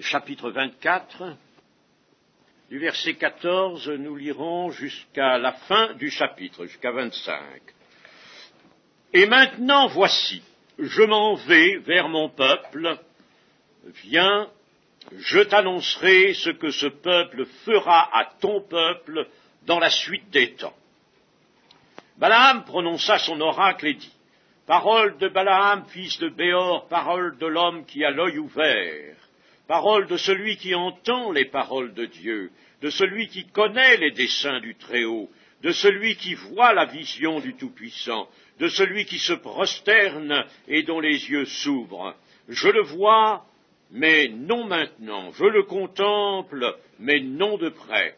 chapitre 24, du verset 14, nous lirons jusqu'à la fin du chapitre, jusqu'à 25. Et maintenant, voici, je m'en vais vers mon peuple, viens, je t'annoncerai ce que ce peuple fera à ton peuple dans la suite des temps. Balaam prononça son oracle et dit, parole de Balaam, fils de Béor, parole de l'homme qui a l'œil ouvert, parole de celui qui entend les paroles de Dieu, de celui qui connaît les desseins du Très-Haut, de celui qui voit la vision du Tout-Puissant, de celui qui se prosterne et dont les yeux s'ouvrent. Je le vois, mais non maintenant, je le contemple, mais non de près.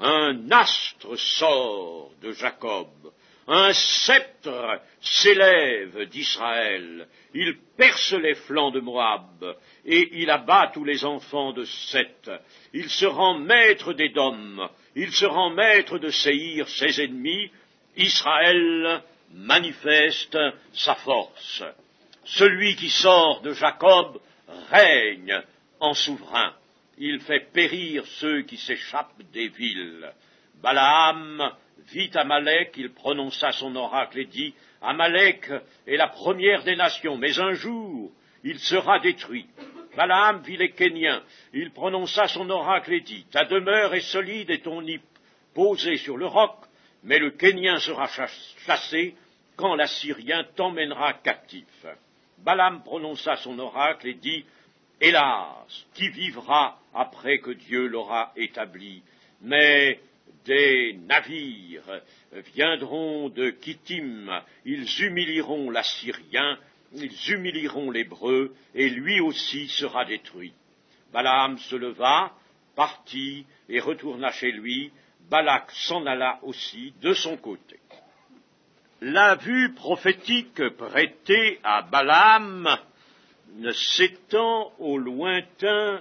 Un astre sort de Jacob, un sceptre s'élève d'Israël, il perce les flancs de Moab, et il abat tous les enfants de Seth. Il se rend maître d'Édom, il se rend maître de Séhir, ses ennemis. Israël manifeste sa force. Celui qui sort de Jacob règne en souverain. Il fait périr ceux qui s'échappent des villes. Balaam vit Amalek, il prononça son oracle et dit, Amalek est la première des nations, mais un jour il sera détruit. Balaam vit les Kéniens, il prononça son oracle et dit, ta demeure est solide et ton nid posé sur le roc, mais le Kénien sera chassé quand l'Assyrien t'emmènera captif. Balaam prononça son oracle et dit, hélas, qui vivra après que Dieu l'aura établi? Mais des navires viendront de Kittim, ils humilieront l'Assyrien, ils humilieront l'Hébreu, et lui aussi sera détruit. Balaam se leva, partit et retourna chez lui. Balak s'en alla aussi de son côté. La vue prophétique prêtée à Balaam s'étend au lointain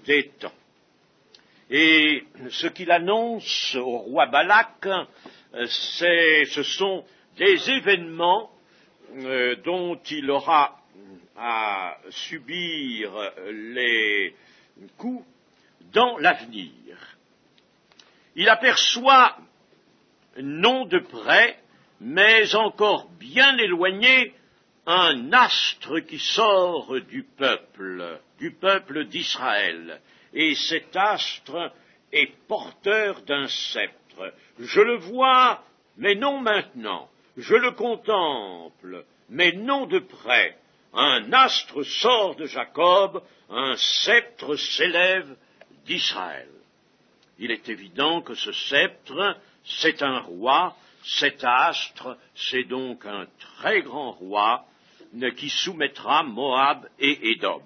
des temps. Et ce qu'il annonce au roi Balak, ce sont des événements dont il aura à subir les coups dans l'avenir. Il aperçoit, non de près, mais encore bien éloigné, un astre qui sort du peuple d'Israël. Et cet astre est porteur d'un sceptre. Je le vois, mais non maintenant. Je le contemple, mais non de près. Un astre sort de Jacob, un sceptre s'élève d'Israël. Il est évident que ce sceptre, c'est un roi, cet astre, c'est donc un très grand roi qui soumettra Moab et Édom.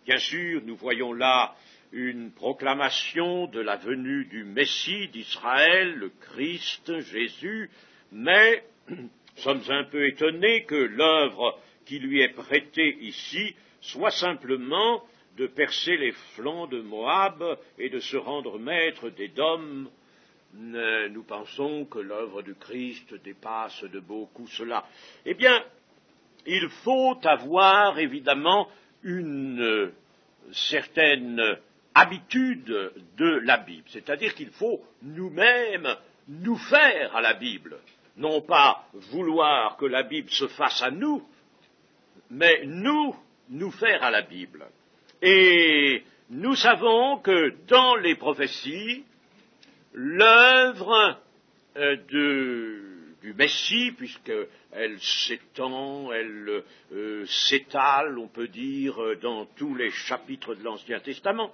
Bien sûr, nous voyons là une proclamation de la venue du Messie d'Israël, le Christ, Jésus, mais nous sommes un peu étonnés que l'œuvre qui lui est prêtée ici soit simplement de percer les flancs de Moab et de se rendre maître d'Édom. Nous pensons que l'œuvre du Christ dépasse de beaucoup cela. Eh bien, il faut avoir évidemment une certaine habitude de la Bible, c'est-à-dire qu'il faut nous-mêmes nous faire à la Bible, non pas vouloir que la Bible se fasse à nous, mais nous faire à la Bible. Et nous savons que dans les prophéties, l'œuvre du Messie, puisqu'elle s'étend, elle s'étale, on peut dire, dans tous les chapitres de l'Ancien Testament,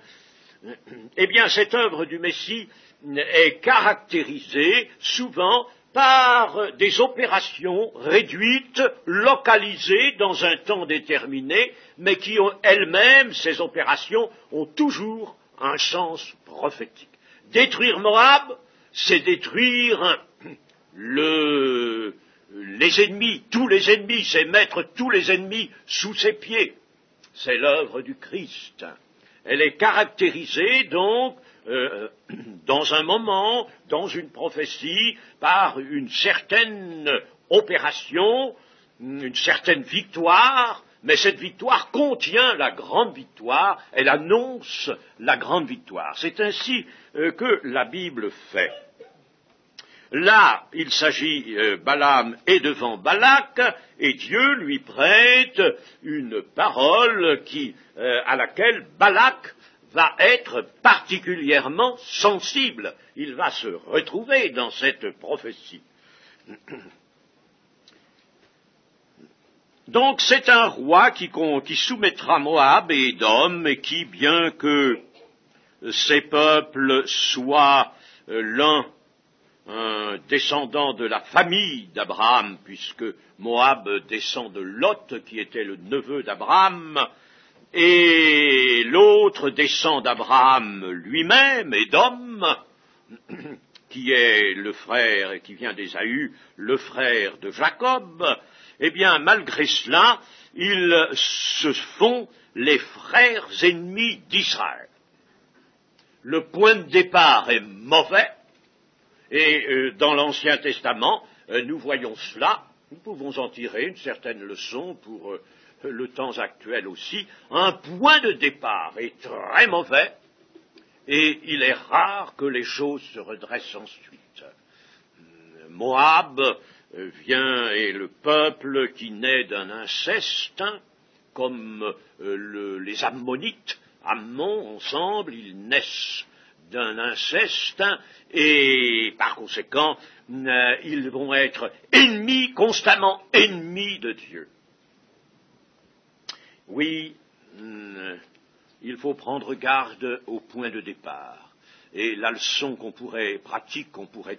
eh bien, cette œuvre du Messie est caractérisée souvent par des opérations réduites, localisées dans un temps déterminé, mais qui ont elles-mêmes, ces opérations, ont toujours un sens prophétique. Détruire Moab, c'est détruire les ennemis, tous les ennemis, c'est mettre tous les ennemis sous ses pieds. C'est l'œuvre du Christ. Elle est caractérisée donc dans un moment, dans une prophétie, par une certaine opération, une certaine victoire, mais cette victoire contient la grande victoire, elle annonce la grande victoire. C'est ainsi que la Bible fait. Là, il s'agit, Balaam est devant Balak, et Dieu lui prête une parole à laquelle Balak va être particulièrement sensible. Il va se retrouver dans cette prophétie. Donc c'est un roi qui soumettra Moab et Édom, et qui, bien que ces peuples soient l'un un descendant de la famille d'Abraham, puisque Moab descend de Lot, qui était le neveu d'Abraham, et l'autre descend d'Abraham lui-même, Édom, qui est le frère, et qui vient d'Ésaü, le frère de Jacob. Eh bien, malgré cela, ils se font les frères ennemis d'Israël. Le point de départ est mauvais, et dans l'Ancien Testament, nous voyons cela, nous pouvons en tirer une certaine leçon pour le temps actuel aussi. Un point de départ est très mauvais, et il est rare que les choses se redressent ensuite. Moab est le peuple qui naît d'un inceste, comme les Ammonites. Ammon, ensemble, ils naissent d'un inceste, et par conséquent, ils vont être ennemis, constamment ennemis de Dieu. Oui, il faut prendre garde au point de départ. Et la leçon qu'on pourrait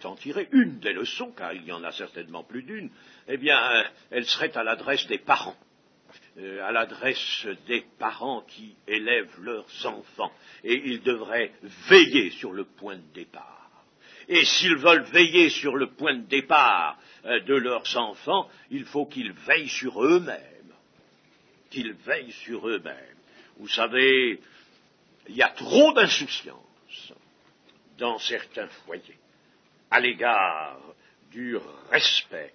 en tirer, une des leçons, car il y en a certainement plus d'une, eh bien, elle serait à l'adresse des parents. À l'adresse des parents qui élèvent leurs enfants. Et ils devraient veiller sur le point de départ. Et s'ils veulent veiller sur le point de départ de leurs enfants, il faut qu'ils veillent sur eux-mêmes. Qu'ils veillent sur eux-mêmes. Vous savez, il y a trop d'insouciance dans certains foyers à l'égard du respect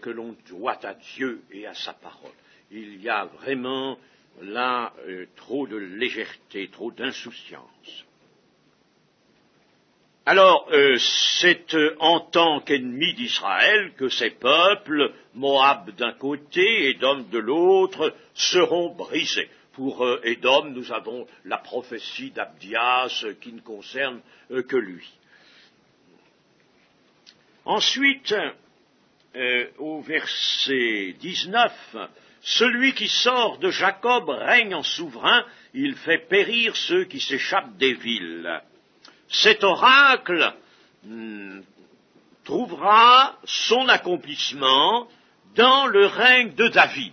que l'on doit à Dieu et à sa parole. Il y a vraiment là trop de légèreté, trop d'insouciance. Alors, c'est en tant qu'ennemi d'Israël que ces peuples, Moab d'un côté, Édom de l'autre, seront brisés. Pour Édom, nous avons la prophétie d'Abdias qui ne concerne que lui. Ensuite, au verset 19, celui qui sort de Jacob règne en souverain, il fait périr ceux qui s'échappent des villes. Cet oracle trouvera son accomplissement dans le règne de David.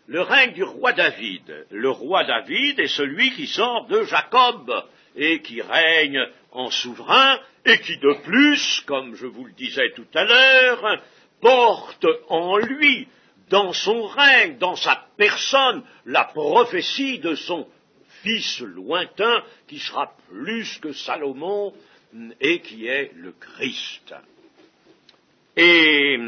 Le règne du roi David. Le roi David est celui qui sort de Jacob et qui règne en souverain et qui de plus, comme je vous le disais tout à l'heure, porte en lui, dans son règne, dans sa personne, la prophétie de son fils lointain qui sera plus que Salomon et qui est le Christ. Et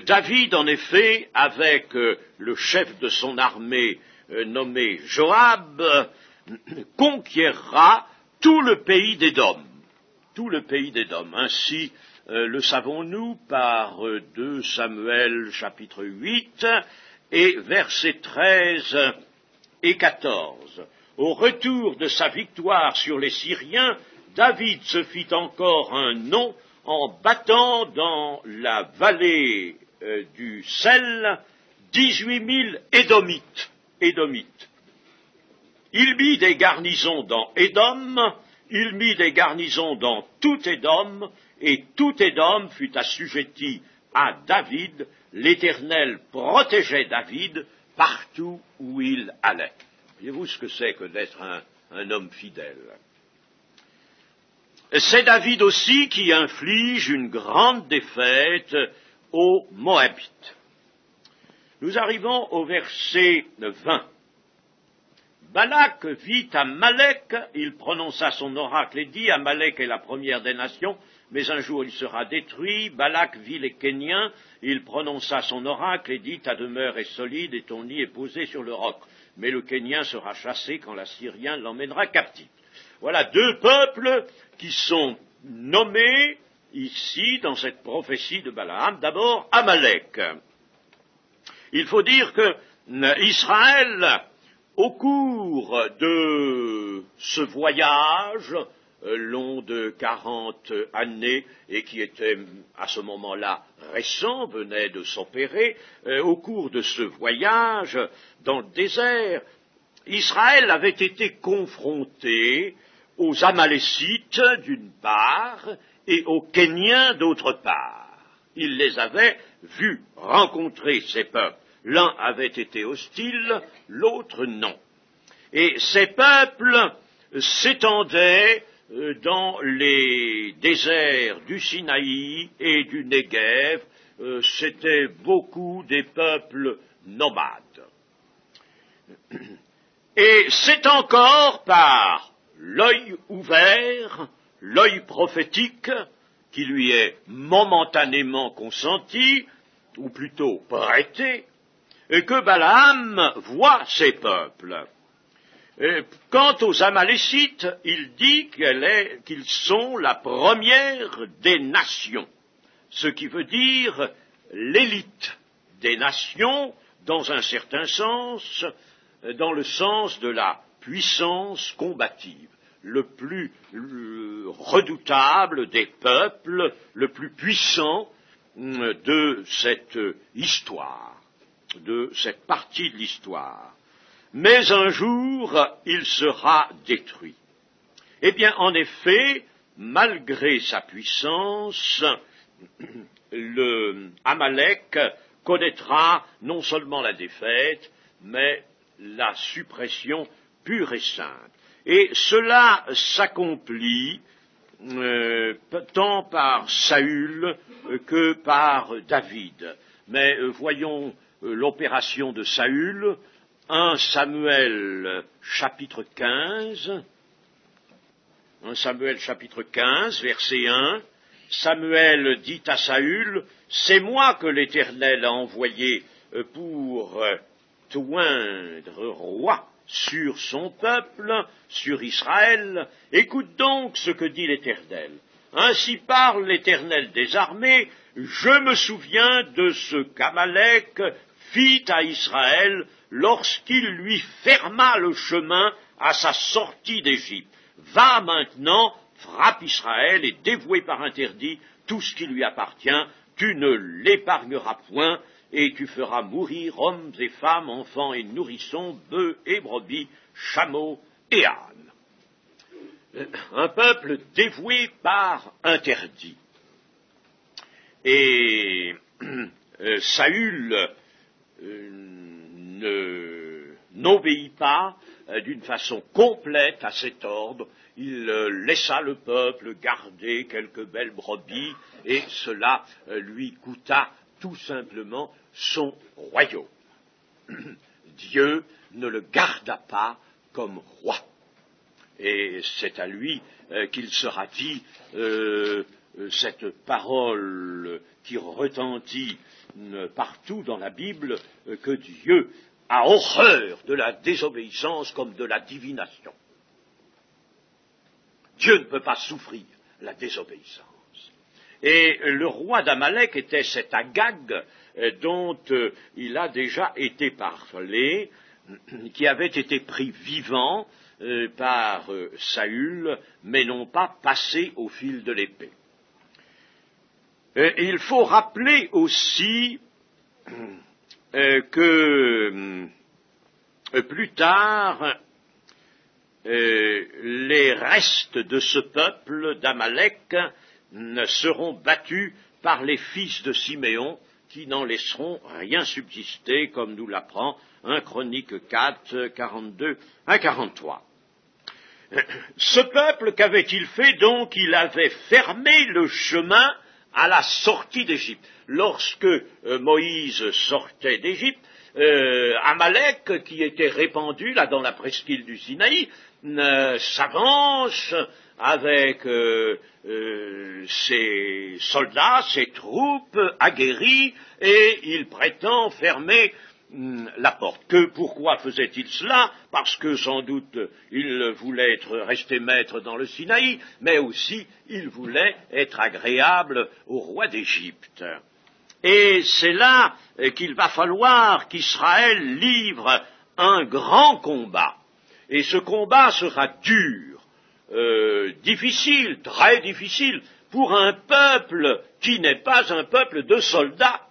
David, en effet, avec le chef de son armée nommé Joab, conquérera tout le pays d'Édom. Tout le pays d'Édom. Ainsi le savons-nous par 2 Samuel chapitre 8 et versets 13 et 14. Au retour de sa victoire sur les Syriens, David se fit encore un nom en battant dans la vallée du Sel 18 000 Édomites. Il mit des garnisons dans Édom, il mit des garnisons dans tout Édom, et tout Édom fut assujetti à David. L'Éternel protégeait David partout où il allait. Voyez-vous ce que c'est que d'être un homme fidèle? C'est David aussi qui inflige une grande défaite aux Moabites. Nous arrivons au verset 20. Balak vit Amalek, il prononça son oracle et dit, Amalek est la première des nations, mais un jour il sera détruit. Balak vit les Kéniens, il prononça son oracle et dit, ta demeure est solide et ton nid est posé sur le roc. Mais le Kénien sera chassé quand l'Assyrien l'emmènera captif. Voilà deux peuples qui sont nommés ici dans cette prophétie de Balaam. D'abord, Amalek. Il faut dire que Israël, au cours de ce voyage long de 40 années et qui était à ce moment-là récent, venait de s'opérer, au cours de ce voyage dans le désert, Israël avait été confronté aux Amalécites d'une part et aux Kéniens d'autre part. Il les avait vus rencontrer ces peuples. L'un avait été hostile, l'autre non. Et ces peuples s'étendaient dans les déserts du Sinaï et du Néguev. C'étaient beaucoup des peuples nomades. Et c'est encore par l'œil ouvert, l'œil prophétique, qui lui est momentanément consenti, ou plutôt prêté, que Balaam voit ces peuples. Quant aux Amalécites, il dit qu'ils sont la première des nations, ce qui veut dire l'élite des nations, dans un certain sens, dans le sens de la puissance combative, le plus redoutable des peuples, le plus puissant de cette histoire, de cette partie de l'histoire. Mais un jour, il sera détruit. Eh bien, en effet, malgré sa puissance, le Amalek connaîtra non seulement la défaite, mais la suppression pure et simple. Et cela s'accomplit tant par Saül que par David. Mais voyons l'opération de Saül, 1 Samuel chapitre 15, 1 Samuel chapitre 15, verset 1, Samuel dit à Saül, c'est moi que l'Éternel a envoyé pour t'oindre roi sur son peuple, sur Israël. Écoute donc ce que dit l'Éternel. Ainsi parle l'Éternel des armées, je me souviens de ce qu'Amalek fit à Israël lorsqu'il lui ferma le chemin à sa sortie d'Égypte. Va maintenant, frappe Israël et dévoué par interdit tout ce qui lui appartient, tu ne l'épargneras point, et tu feras mourir hommes et femmes, enfants et nourrissons, bœufs et brebis, chameaux et ânes. Un peuple dévoué par interdit. Et Saül n'obéit pas d'une façon complète à cet ordre. Il laissa le peuple garder quelques belles brebis, et cela lui coûta tout simplement son royaume. Dieu ne le garda pas comme roi. Et c'est à lui qu'il sera dit cette parole qui retentit partout dans la Bible, que Dieu a horreur de la désobéissance comme de la divination. Dieu ne peut pas souffrir la désobéissance. Et le roi d'Amalek était cet Agag dont il a déjà été parlé, qui avait été pris vivant par Saül, mais non pas passé au fil de l'épée. Il faut rappeler aussi que plus tard, les restes de ce peuple d'Amalek seront battus par les fils de Siméon, qui n'en laisseront rien subsister, comme nous l'apprend 1 Chronique 4, 42 à 43. Ce peuple, qu'avait-il fait donc? Il avait fermé le chemin à la sortie d'Égypte. Lorsque Moïse sortait d'Égypte, Amalek, qui était répandu là dans la presqu'île du Sinaï, s'avance avec ses soldats, ses troupes aguerries, et il prétend fermer la porte. Pourquoi faisait-il cela? Parce que sans doute il voulait rester maître dans le Sinaï, mais aussi il voulait être agréable au roi d'Égypte. Et c'est là qu'il va falloir qu'Israël livre un grand combat. Et ce combat sera dur, difficile, très difficile, pour un peuple qui n'est pas un peuple de soldats.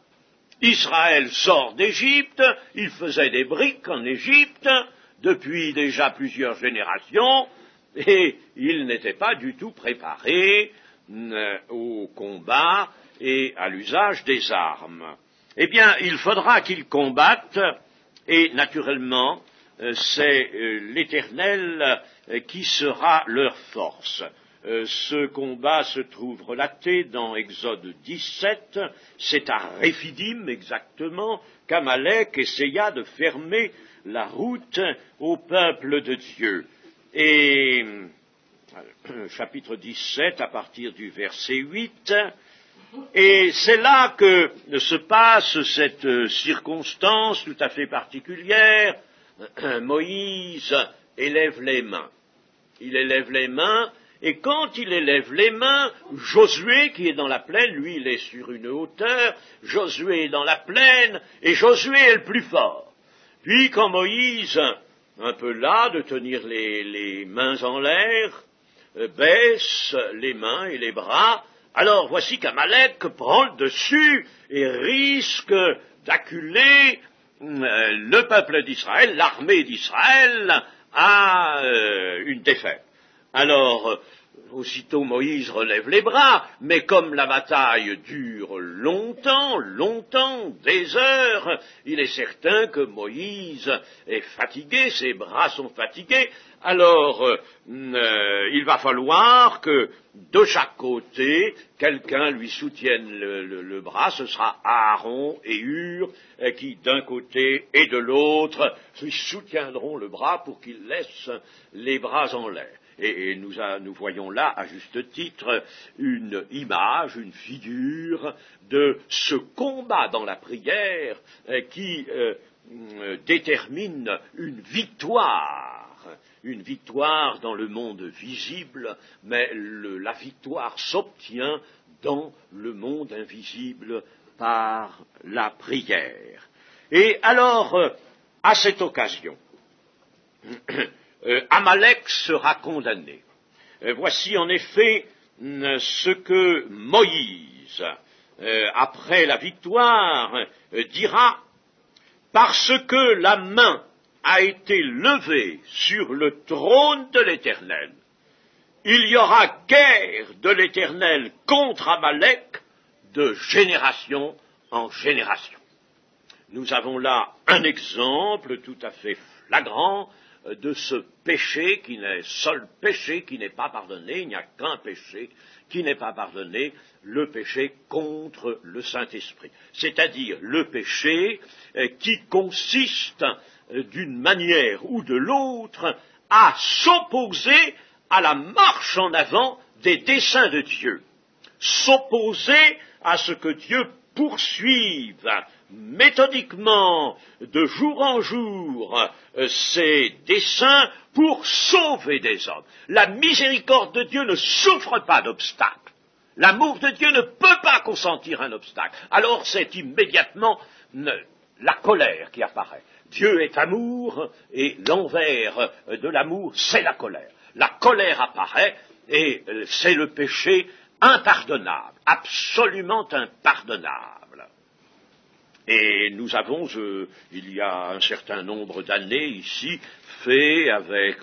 Israël sort d'Égypte, il faisait des briques en Égypte depuis déjà plusieurs générations, et il n'était pas du tout préparé au combat et à l'usage des armes. Eh bien, il faudra qu'ils combattent, et naturellement, c'est l'Éternel qui sera leur force. Ce combat se trouve relaté dans Exode 17, c'est à Réphidim exactement qu'Amalek essaya de fermer la route au peuple de Dieu. Et chapitre 17 à partir du verset 8, et c'est là que se passe cette circonstance tout à fait particulière. Moïse élève les mains. Il élève les mains, et quand il élève les mains, Josué, qui est dans la plaine, lui il est sur une hauteur, Josué est dans la plaine, et Josué est le plus fort. Puis quand Moïse, un peu las de tenir les mains en l'air, baisse les mains et les bras, alors voici qu'Amalek prend le dessus et risque d'acculer le peuple d'Israël, l'armée d'Israël, à une défaite. Alors, aussitôt Moïse relève les bras, mais comme la bataille dure longtemps, des heures, il est certain que Moïse est fatigué, ses bras sont fatigués, alors il va falloir que de chaque côté, quelqu'un lui soutienne le bras, ce sera Aaron et Hur qui d'un côté et de l'autre lui soutiendront le bras pour qu'il laisse les bras en l'air. Et nous voyons là, à juste titre, une image, une figure de ce combat dans la prière qui détermine une victoire dans le monde visible, mais la victoire s'obtient dans le monde invisible par la prière. Et alors, à cette occasion, Amalek sera condamné. Voici en effet ce que Moïse, après la victoire, dira, parce que la main a été levée sur le trône de l'Éternel, il y aura guerre de l'Éternel contre Amalek de génération en génération. Nous avons là un exemple tout à fait flagrant de ce péché qui n'est seul péché qui n'est pas pardonné, il n'y a qu'un péché qui n'est pas pardonné, le péché contre le Saint-Esprit. C'est-à-dire le péché qui consiste d'une manière ou de l'autre à s'opposer à la marche en avant des desseins de Dieu, s'opposer à ce que Dieu poursuive méthodiquement, de jour en jour, ses desseins pour sauver des hommes. La miséricorde de Dieu ne souffre pas d'obstacle. L'amour de Dieu ne peut pas consentir un obstacle. Alors c'est immédiatement la colère qui apparaît. Dieu est amour et l'envers de l'amour, c'est la colère. La colère apparaît et c'est le péché impardonnable, absolument impardonnable. Et nous avons, il y a un certain nombre d'années ici, fait avec,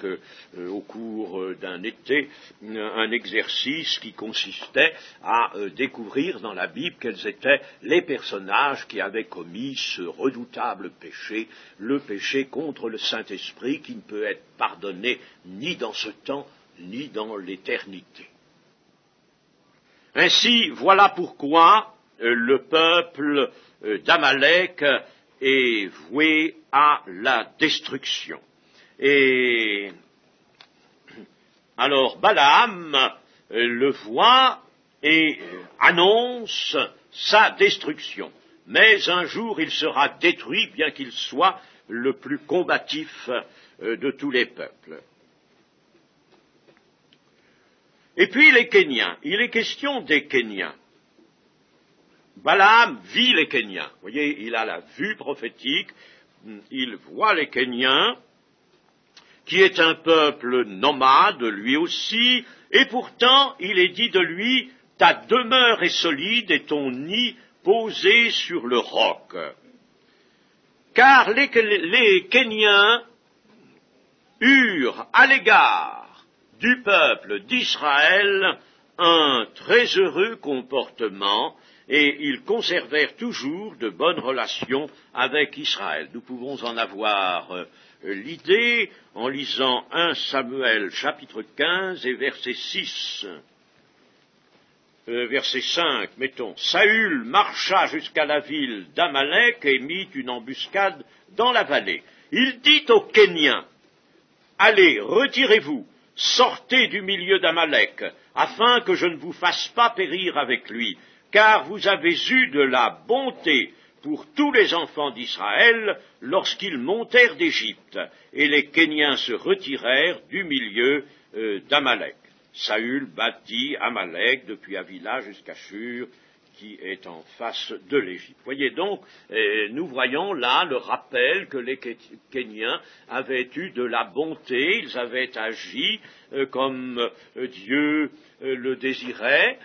au cours d'un été, un exercice qui consistait à découvrir dans la Bible quels étaient les personnages qui avaient commis ce redoutable péché, le péché contre le Saint-Esprit qui ne peut être pardonné ni dans ce temps, ni dans l'éternité. Ainsi, voilà pourquoi le peuple d'Amalek est voué à la destruction. Et alors Balaam le voit et annonce sa destruction. Mais un jour il sera détruit, bien qu'il soit le plus combatif de tous les peuples. Et puis les Kéniens, il est question des Kéniens. Balaam vit les Kéniens. Vous voyez, il a la vue prophétique, il voit les Kéniens, qui est un peuple nomade, lui aussi, et pourtant, il est dit de lui, ta demeure est solide et ton nid posé sur le roc. Car les Kéniens eurent à l'égard du peuple d'Israël un très heureux comportement, et ils conservèrent toujours de bonnes relations avec Israël. Nous pouvons en avoir l'idée en lisant 1 Samuel chapitre 15 et verset 6. Verset 5, mettons, Saül marcha jusqu'à la ville d'Amalek et mit une embuscade dans la vallée. Il dit aux Kéniens, allez, retirez-vous, sortez du milieu d'Amalek, afin que je ne vous fasse pas périr avec lui, car vous avez eu de la bonté pour tous les enfants d'Israël lorsqu'ils montèrent d'Égypte, et les Kéniens se retirèrent du milieu d'Amalek. Saül bâtit Amalek depuis Havila jusqu'à Shur, qui est en face de l'Égypte. Voyez donc, nous voyons là le rappel que les Kéniens avaient eu de la bonté, ils avaient agi comme Dieu le désirait,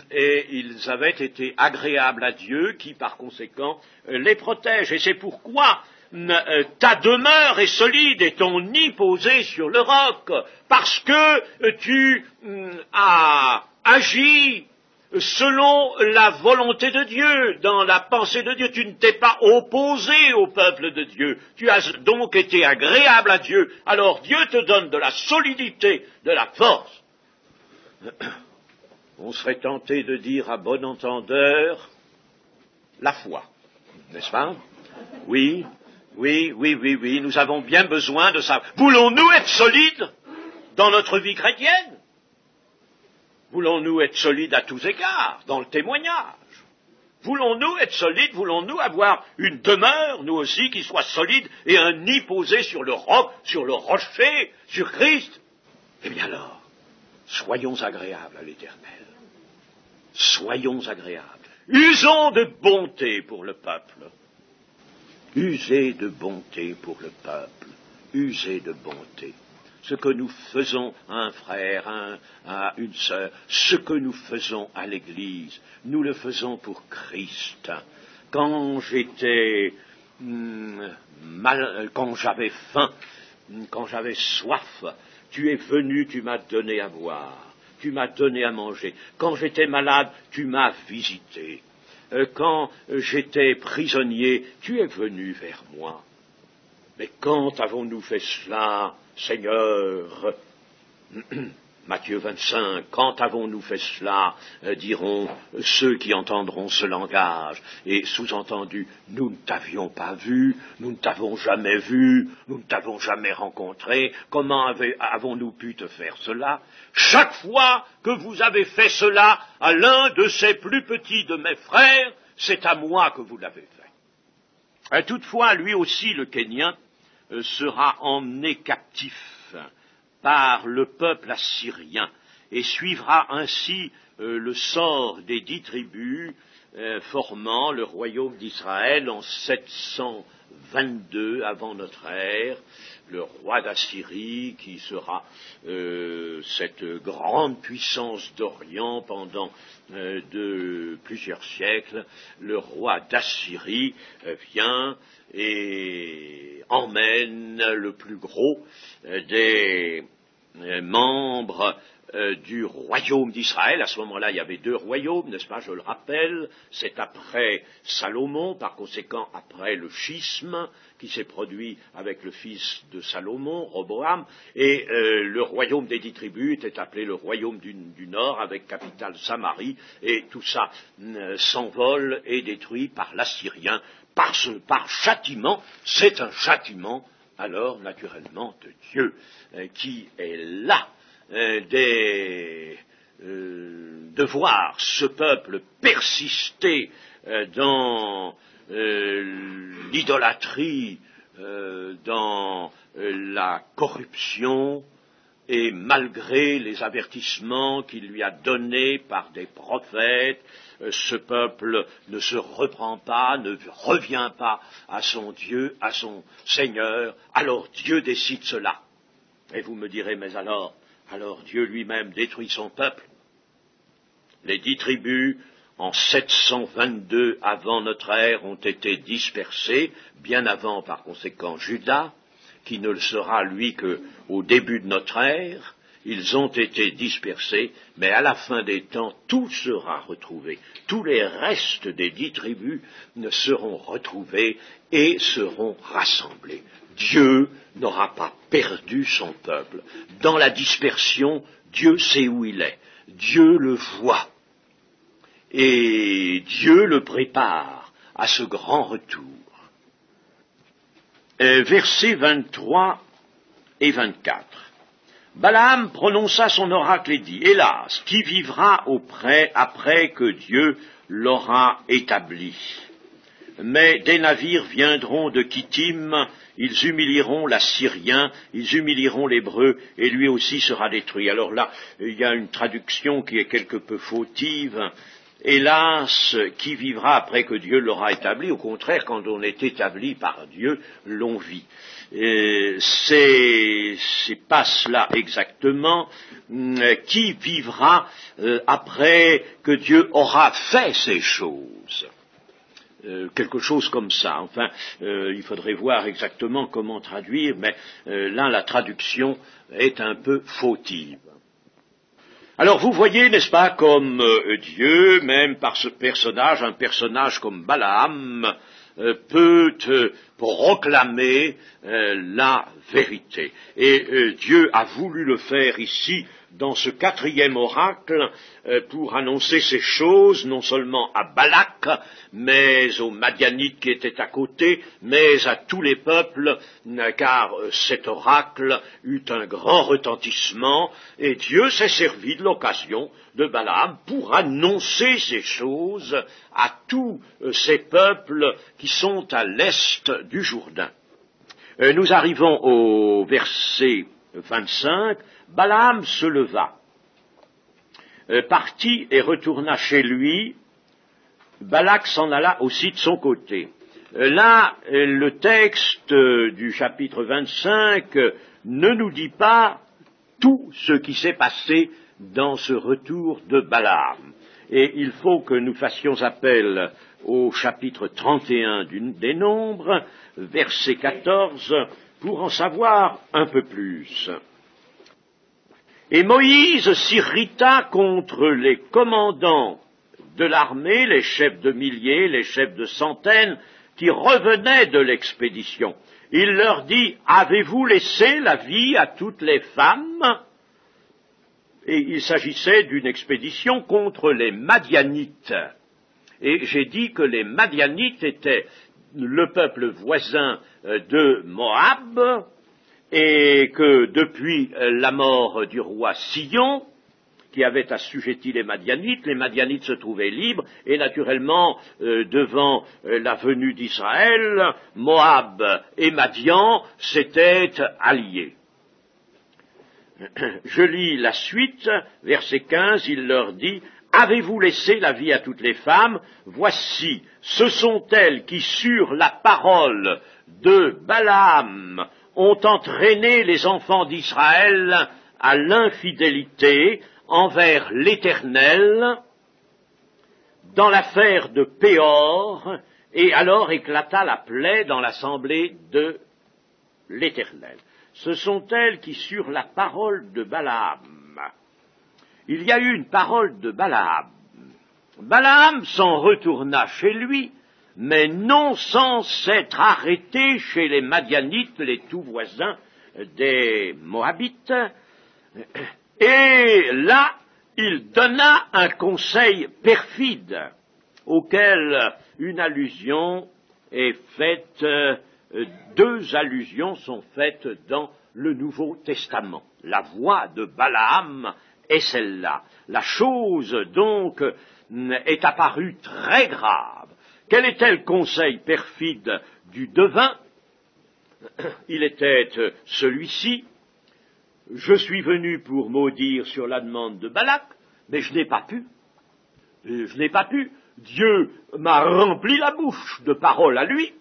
et ils avaient été agréables à Dieu, qui par conséquent les protège. Et c'est pourquoi ta demeure est solide et ton nid posé sur le roc, parce que tu as agi selon la volonté de Dieu, dans la pensée de Dieu. Tu ne t'es pas opposé au peuple de Dieu, tu as donc été agréable à Dieu. Alors Dieu te donne de la solidité, de la force. On serait tenté de dire à bon entendeur, la foi, n'est-ce pas? Oui, nous avons bien besoin de ça. Voulons-nous être solides dans notre vie chrétienne? Voulons-nous être solides à tous égards, dans le témoignage? Voulons-nous être solides? Voulons-nous avoir une demeure, nous aussi, qui soit solide et un nid posé sur le roc, sur le rocher, sur Christ? Eh bien alors, soyons agréables à l'Éternel. Soyons agréables. Usons de bonté pour le peuple. Usez de bonté pour le peuple. Usez de bonté. Ce que nous faisons à un frère, à une sœur, ce que nous faisons à l'Église, nous le faisons pour Christ. Quand j'étais quand j'avais faim, quand j'avais soif, tu es venu, tu m'as donné à boire, tu m'as donné à manger. Quand j'étais malade, tu m'as visité. Quand j'étais prisonnier, tu es venu vers moi. Mais quand avons-nous fait cela, Seigneur? Matthieu 25, quand avons-nous fait cela, diront ceux qui entendront ce langage. Et sous-entendu, nous ne t'avions pas vu, nous ne t'avons jamais vu, nous ne t'avons jamais rencontré, comment avons-nous pu te faire cela? Chaque fois que vous avez fait cela à l'un de ces plus petits de mes frères, c'est à moi que vous l'avez fait. Toutefois, lui aussi, le Kénien, sera emmené captif par le peuple assyrien et suivra ainsi le sort des 10 tribus formant le royaume d'Israël en 722 avant notre ère. Le roi d'Assyrie qui sera cette grande puissance d'Orient pendant plusieurs siècles. Le roi d'Assyrie vient et emmène le plus gros des membre du royaume d'Israël. À ce moment-là, il y avait deux royaumes, n'est-ce pas, je le rappelle. C'est après Salomon, par conséquent après le schisme qui s'est produit avec le fils de Salomon, Roboam, et le royaume des 10 tribus était appelé le royaume du Nord, avec capitale Samarie, et tout ça s'envole et détruit par l'Assyrien, par châtiment. C'est un châtiment, alors, naturellement, de Dieu, qui est là, de voir ce peuple persister dans l'idolâtrie, dans la corruption, et malgré les avertissements qu'il lui a donnés par des prophètes, ce peuple ne se reprend pas, ne revient pas à son Dieu, à son Seigneur. Alors Dieu décide cela. Et vous me direz, mais alors Dieu lui-même détruit son peuple. Les 10 tribus, en 722 avant notre ère, ont été dispersées, bien avant par conséquent Juda, qui ne le sera lui qu'au début de notre ère. Ils ont été dispersés, mais à la fin des temps, tout sera retrouvé. Tous les restes des 10 tribus seront retrouvés et seront rassemblés. Dieu n'aura pas perdu son peuple. Dans la dispersion, Dieu sait où il est. Dieu le voit. Et Dieu le prépare à ce grand retour. Versets 23 et 24. Balaam prononça son oracle et dit, « Hélas, qui vivra après que Dieu l'aura établi? Mais des navires viendront de Kittim, ils humilieront l'Assyrien, ils humilieront l'Hébreu, et lui aussi sera détruit. » Alors là, il y a une traduction qui est quelque peu fautive. Hélas, qui vivra après que Dieu l'aura établi? Au contraire, quand on est établi par Dieu, l'on vit. C'est pas cela exactement. Qui vivra après que Dieu aura fait ces choses? Quelque chose comme ça. Enfin, il faudrait voir exactement comment traduire, mais là, la traduction est un peu fautive. Alors vous voyez, n'est-ce pas, comme Dieu, même par ce personnage, un personnage comme Balaam, peut proclamer la vérité. Et Dieu a voulu le faire ici, dans ce 4e oracle, pour annoncer ces choses, non seulement à Balak, mais aux Madianites qui étaient à côté, mais à tous les peuples, car cet oracle eut un grand retentissement, et Dieu s'est servi de l'occasion de Balaam pour annoncer ces choses à tous ces peuples qui sont à l'est du Jourdain. Nous arrivons au verset 25. Balaam se leva, partit et retourna chez lui. Balak s'en alla aussi de son côté. Là, le texte du chapitre 25 ne nous dit pas tout ce qui s'est passé dans ce retour de Balaam. Et il faut que nous fassions appel au chapitre 31 des Nombres, verset 14, pour en savoir un peu plus. Et Moïse s'irrita contre les commandants de l'armée, les chefs de milliers, les chefs de centaines, qui revenaient de l'expédition. Il leur dit, « Avez-vous laissé la vie à toutes les femmes ?» Et il s'agissait d'une expédition contre les Madianites. Et j'ai dit que les Madianites étaient le peuple voisin de Moab, et que depuis la mort du roi Sion, qui avait assujetti les Madianites se trouvaient libres, et naturellement, devant la venue d'Israël, Moab et Madian s'étaient alliés. Je lis la suite, verset 15, il leur dit, « Avez-vous laissé la vie à toutes les femmes? Voici, ce sont elles qui, sur la parole de Balaam, ont entraîné les enfants d'Israël à l'infidélité envers l'Éternel dans l'affaire de Péor, et alors éclata la plaie dans l'assemblée de l'Éternel. » ce sont elles qui, sur la parole de Balaam, il y a eu une parole de Balaam. Balaam s'en retourna chez lui, mais non sans s'être arrêté chez les Madianites, les tout voisins des Moabites, et là, il donna un conseil perfide, auquel une allusion est faite, deux allusions sont faites dans le Nouveau Testament. La voix de Balaam est celle-là. La chose, donc, est apparue très grave. Quel était le conseil perfide du devin? Il était celui-ci: je suis venu pour maudire sur la demande de Balak, mais je n'ai pas pu. Je n'ai pas pu. Dieu m'a rempli la bouche de paroles à lui,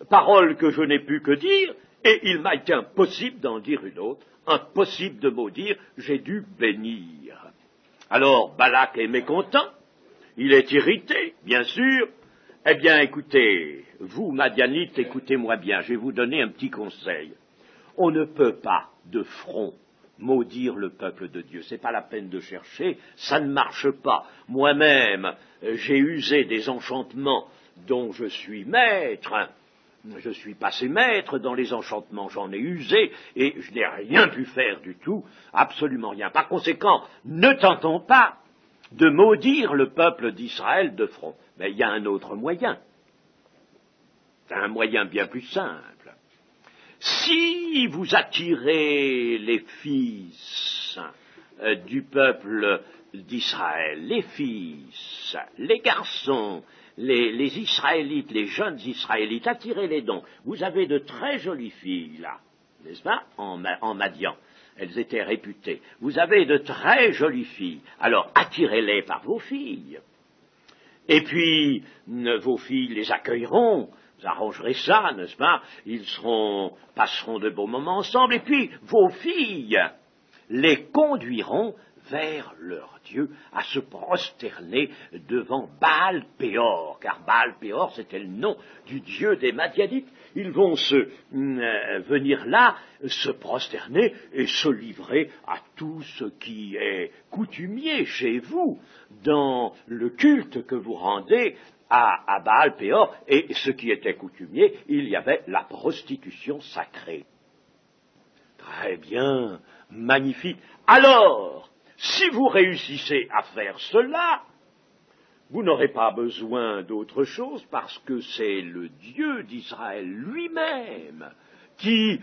paroles que je n'ai pu que dire, et il m'a été impossible d'en dire une autre, impossible de maudire, j'ai dû bénir. Alors Balak est mécontent, il est irrité, bien sûr. Eh bien, écoutez, vous, Madianites, écoutez-moi bien, je vais vous donner un petit conseil. On ne peut pas, de front, maudire le peuple de Dieu. C'est pas la peine de chercher, ça ne marche pas. Moi-même, j'ai usé des enchantements dont je suis maître. Je suis passé maître dans les enchantements, j'en ai usé, et je n'ai rien pu faire du tout, absolument rien. Par conséquent, ne tentons pas de maudire le peuple d'Israël de front. Mais il y a un autre moyen. C'est un moyen bien plus simple. Si vous attirez les fils du peuple d'Israël, les fils, les garçons, les Israélites, les jeunes Israélites, attirez-les donc. Vous avez de très jolies filles là, n'est-ce pas, en Madian. Elles étaient réputées. Vous avez de très jolies filles. Alors attirez-les par vos filles. Et puis, vos filles les accueilleront. Vous arrangerez ça, n'est-ce pas? Ils passeront de beaux moments ensemble. Et puis, vos filles les conduiront vers leur Dieu, à se prosterner devant Baal-Péor, car Baal-Péor, c'était le nom du Dieu des Madianites. Ils vont venir là, se prosterner et se livrer à tout ce qui est coutumier chez vous, dans le culte que vous rendez à Baal-Péor, et ce qui était coutumier, il y avait la prostitution sacrée. Très bien, magnifique. Alors, si vous réussissez à faire cela, vous n'aurez pas besoin d'autre chose parce que c'est le Dieu d'Israël lui-même qui,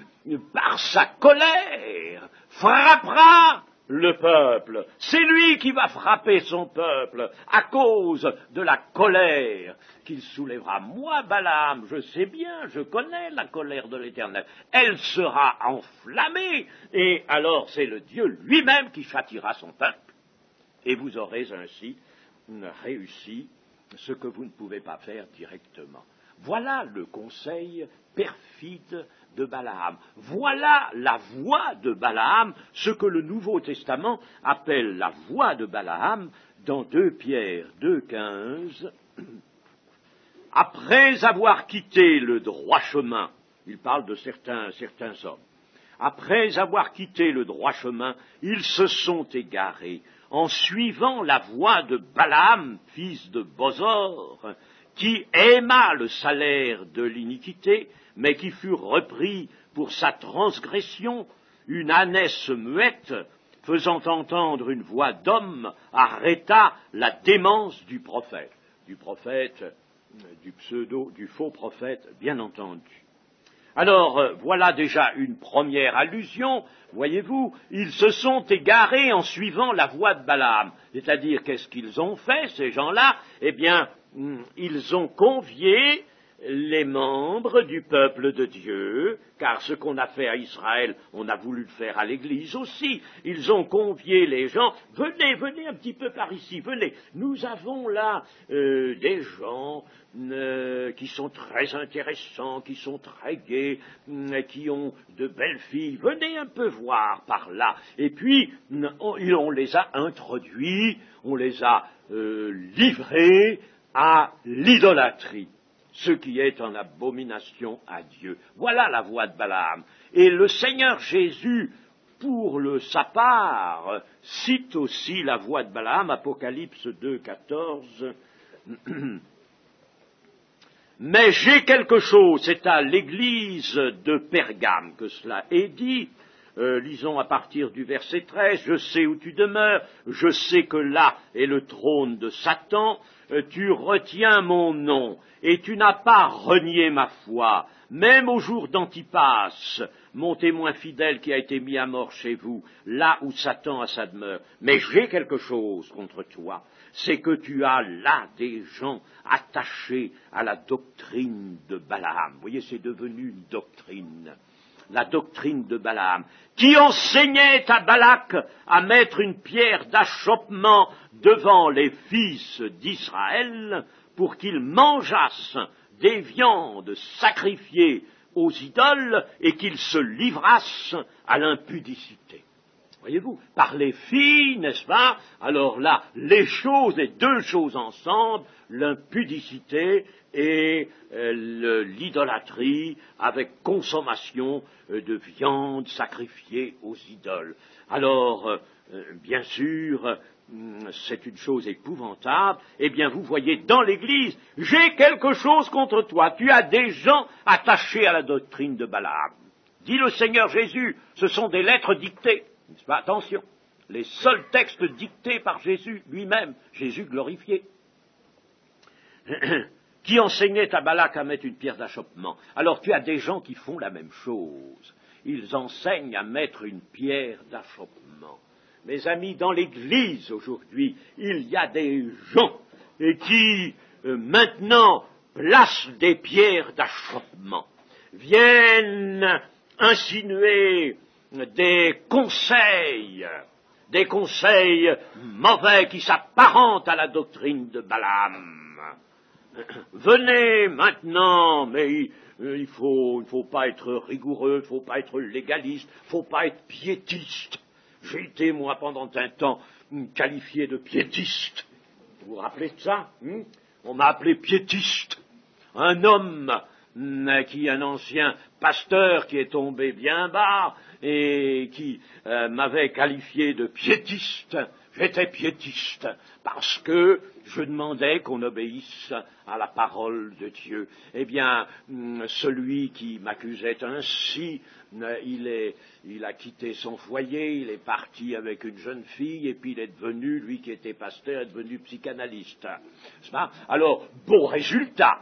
par sa colère, frappera le peuple. C'est lui qui va frapper son peuple à cause de la colère qu'il soulèvera. Moi, Balaam, je sais bien, je connais la colère de l'Éternel. Elle sera enflammée et alors c'est le Dieu lui-même qui châtiera son peuple. Et vous aurez ainsi réussi ce que vous ne pouvez pas faire directement. Voilà le conseil perfide de Balaam. Voilà la voix de Balaam, ce que le Nouveau Testament appelle la voix de Balaam dans 2 Pierre 2,15. Après avoir quitté le droit chemin, il parle de certains hommes, après avoir quitté le droit chemin, ils se sont égarés en suivant la voie de Balaam, fils de Bosor, qui aima le salaire de l'iniquité, mais qui fut repris pour sa transgression, une ânesse muette, faisant entendre une voix d'homme, arrêta la démence du prophète, du faux prophète, bien entendu. Alors, voilà déjà une première allusion, voyez-vous, ils se sont égarés en suivant la voie de Balaam. C'est-à-dire, qu'est-ce qu'ils ont fait, ces gens-là? Eh bien, ils ont convié les membres du peuple de Dieu, car ce qu'on a fait à Israël, on a voulu le faire à l'Église aussi. Ils ont convié les gens, venez un petit peu par ici, venez. Nous avons là des gens qui sont très intéressants, qui sont très gais, qui ont de belles filles. Venez un peu voir par là. Et puis, on les a introduits, on les a livrés à l'idolâtrie, ce qui est en abomination à Dieu. Voilà la voie de Balaam. Et le Seigneur Jésus, sa part, cite aussi la voix de Balaam, Apocalypse 2, 14. Mais j'ai quelque chose, c'est à l'église de Pergame que cela est dit. Lisons à partir du verset 13, je sais où tu demeures, je sais que là est le trône de Satan, tu retiens mon nom, et tu n'as pas renié ma foi, même au jour d'Antipas, mon témoin fidèle qui a été mis à mort chez vous, là où Satan a sa demeure. Mais j'ai quelque chose contre toi, c'est que tu as là des gens attachés à la doctrine de Balaam. Vous voyez, c'est devenu une doctrine. La doctrine de Balaam, qui enseignait à Balak à mettre une pierre d'achoppement devant les fils d'Israël pour qu'ils mangeassent des viandes sacrifiées aux idoles et qu'ils se livrassent à l'impudicité. Voyez-vous, par les filles, n'est-ce pas? Alors là, les deux choses ensemble, l'impudicité et l'idolâtrie avec consommation de viande sacrifiée aux idoles. Alors, bien sûr, c'est une chose épouvantable. Eh bien, vous voyez, dans l'Église, j'ai quelque chose contre toi. Tu as des gens attachés à la doctrine de Balaam. Dit le Seigneur Jésus, ce sont des lettres dictées. N'est-ce pas? Attention, les seuls textes dictés par Jésus lui-même, Jésus glorifié, qui enseignait à Balak à mettre une pierre d'achoppement. Alors tu as des gens qui font la même chose. Ils enseignent à mettre une pierre d'achoppement. Mes amis, dans l'Église aujourd'hui, il y a des gens qui maintenant placent des pierres d'achoppement, viennent insinuer des conseils mauvais qui s'apparentent à la doctrine de Balaam. Venez maintenant, mais il faut pas être rigoureux, il faut pas être légaliste, il faut pas être piétiste. J'ai été, moi, pendant un temps, qualifié de piétiste. Vous vous rappelez de ça? On m'a appelé piétiste. Un homme un ancien pasteur qui est tombé bien bas et qui m'avait qualifié de piétiste. J'étais piétiste parce que je demandais qu'on obéisse à la parole de Dieu. Eh bien, celui qui m'accusait ainsi, il a quitté son foyer, il est parti avec une jeune fille, et puis il est devenu, lui qui était pasteur, est devenu psychanalyste. Alors, beau résultat